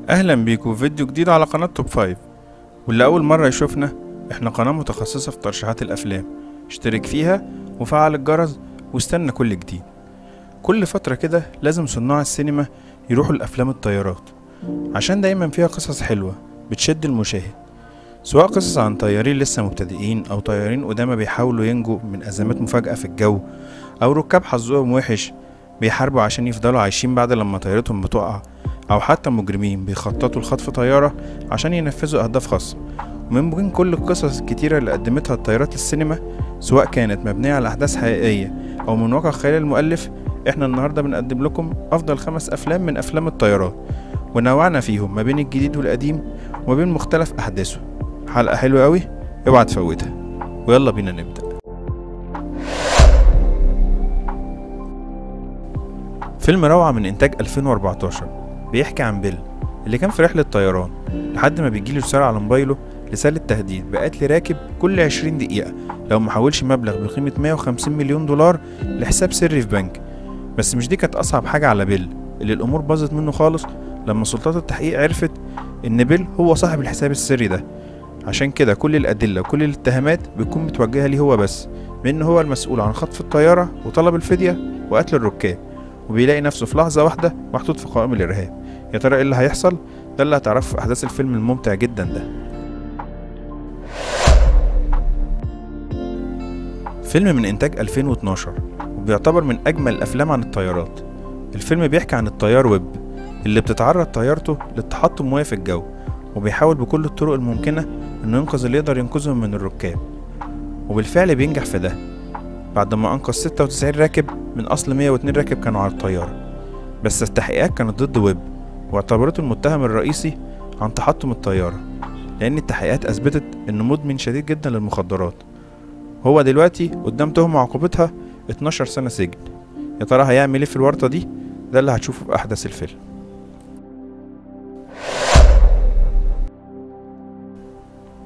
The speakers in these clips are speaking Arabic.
اهلا بيكم في فيديو جديد على قناة توب 5. واللي اول مرة يشوفنا، احنا قناة متخصصة في ترشيحات الافلام. اشترك فيها وفعل الجرس واستنى كل جديد. كل فترة كده لازم صناع السينما يروحوا لأفلام الطيارات، عشان دايما فيها قصص حلوة بتشد المشاهد، سواء قصص عن طيارين لسه مبتدئين او طيارين قدامى بيحاولوا ينجوا من ازمات مفاجئة في الجو، او ركاب حظهم وحش بيحاربوا عشان يفضلوا عايشين بعد لما طيارتهم بتقع، او حتى مجرمين بيخططوا لخطف طيارة عشان ينفذوا اهداف خاصة. ومن بين كل القصص الكتيرة اللي قدمتها الطيارات للسينما، سواء كانت مبنية على احداث حقيقية او من واقع خيال المؤلف، احنا النهاردة بنقدم لكم افضل 5 افلام من افلام الطيارات، ونوعنا فيهم ما بين الجديد والقديم وما بين مختلف احداثه. حلقة حلوة قوي، اوعى تفوتها. ويلا بينا نبدأ. فيلم روعة من إنتاج 2014 بيحكي عن بيل اللي كان في رحلة طيران، لحد ما بيجيله رسالة على موبايله، رسالة تهديد بقتل راكب كل 20 دقيقة لو محولش مبلغ بقيمة 150 مليون دولار لحساب سري في بنك. بس مش دي كانت أصعب حاجة على بيل، اللي الأمور باظت منه خالص لما سلطات التحقيق عرفت إن بيل هو صاحب الحساب السري ده. عشان كده كل الأدلة وكل الاتهامات بتكون متوجهة ليه هو بس، بأن هو المسؤول عن خطف الطيارة وطلب الفدية وقتل الركاب، وبيلاقي نفسه في لحظة واحدة محطوط في قوائم الإرهاب. يا ترى ايه اللي هيحصل؟ ده اللي هتعرفه في أحداث الفيلم الممتع جدا ده. فيلم من إنتاج 2012 وبيعتبر من أجمل الأفلام عن الطيارات. الفيلم بيحكي عن الطيار ويب اللي بتتعرض طيارته للتحطم وهي في الجو، وبيحاول بكل الطرق الممكنة إنه ينقذ اللي يقدر ينقذهم من الركاب، وبالفعل بينجح في ده بعد ما أنقذ 96 راكب من أصل 102 راكب كانوا على الطيارة. بس التحقيقات كانت ضد ويب، واعتبرته المتهم الرئيسي عن تحطم الطيارة، لأن التحقيقات أثبتت إنه مدمن شديد جدا للمخدرات. هو دلوقتي قدام تهمة عقوبتها 12 سنة سجن. يا ترى هيعمل ايه في الورطة دي؟ ده اللي هتشوفه في أحداث الفيلم.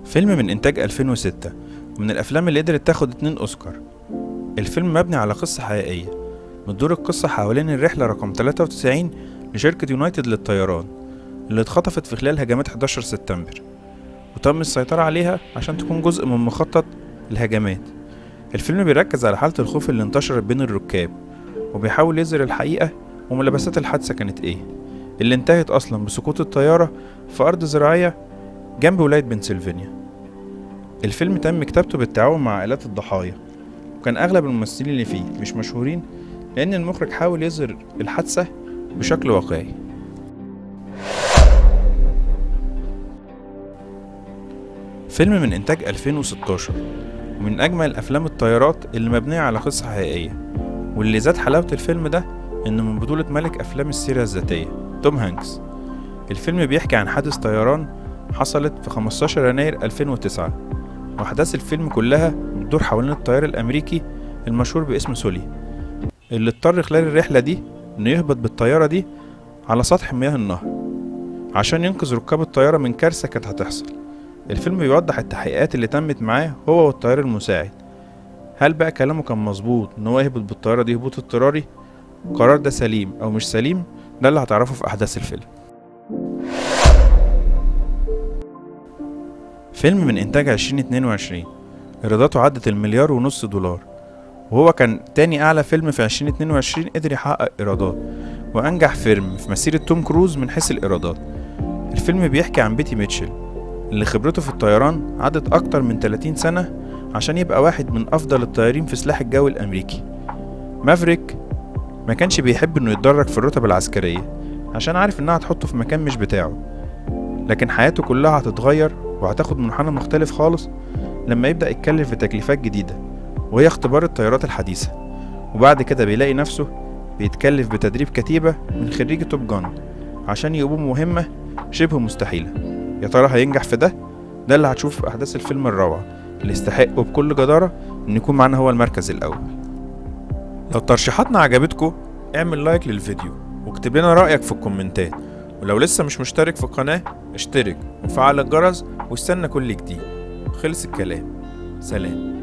فيلم من إنتاج 2006 ومن الأفلام اللي قدرت تاخد 2 أوسكار. الفيلم مبني على قصة حقيقية، بتدور القصة حوالين الرحلة رقم 93 لشركة يونايتد للطيران اللي اتخطفت في خلال هجمات 11 سبتمبر، وتم السيطرة عليها عشان تكون جزء من مخطط الهجمات. الفيلم بيركز على حالة الخوف اللي انتشرت بين الركاب، وبيحاول يظهر الحقيقة وملابسات الحادثة كانت ايه، اللي انتهت أصلا بسقوط الطيارة في أرض زراعية جنب ولاية بنسلفانيا. الفيلم تم كتابته بالتعاون مع عائلات الضحايا، وكان أغلب الممثلين اللي فيه مش مشهورين، لأن المخرج حاول يظهر الحادثة بشكل واقعي. فيلم من إنتاج 2016 ومن أجمل أفلام الطيارات اللي مبنية على قصة حقيقية، واللي زاد حلاوة الفيلم ده إنه من بطولة ملك أفلام السيرة الذاتية توم هانكس. الفيلم بيحكي عن حادث طيران حصلت في 15 يناير 2009، وأحداث الفيلم كلها بتدور حوالين الطيار الأمريكي المشهور باسم سولي، اللي اضطر خلال الرحلة دي إنه يهبط بالطيارة دي على سطح مياه النهر عشان ينقذ ركاب الطيارة من كارثة كانت هتحصل. الفيلم بيوضح التحقيقات اللي تمت معاه هو والطيار المساعد. هل بقى كلامه كان مظبوط إن هو يهبط بالطيارة دي هبوط اضطراري؟ القرار ده سليم أو مش سليم؟ ده اللي هتعرفه في أحداث الفيلم. فيلم من إنتاج 2022 إيراداته عدت $1.5 مليار، وهو كان تاني أعلى فيلم في 2022 قدر يحقق إيرادات، وأنجح فيلم في مسيرة توم كروز من حيث الإيرادات. الفيلم بيحكي عن بيتي ميتشل اللي خبرته في الطيران عدت أكتر من 30 سنة عشان يبقى واحد من أفضل الطيارين في سلاح الجو الأمريكي. مافريك ما كانش بيحب إنه يتدرج في الرتب العسكرية عشان عارف إنها هتحطه في مكان مش بتاعه، لكن حياته كلها هتتغير وهتاخد منحنى مختلف خالص لما يبدأ يتكلم في تكليفات جديدة، وهي اختبار الطيارات الحديثة. وبعد كده بيلاقي نفسه بيتكلف بتدريب كتيبة من خريجي توب جان عشان يقوموا مهمة شبه مستحيلة. يا ترى هينجح في ده؟ ده اللي هتشوف في أحداث الفيلم الروعة اللي يستحقه بكل جدارة إن يكون معنا هو المركز الأول. لو ترشيحاتنا عجبتكم اعمل لايك للفيديو واكتب لنا رأيك في الكومنتات، ولو لسه مش مشترك في القناة اشترك وفعل الجرس واستنى كل جديد. خلص الكلام، سلام.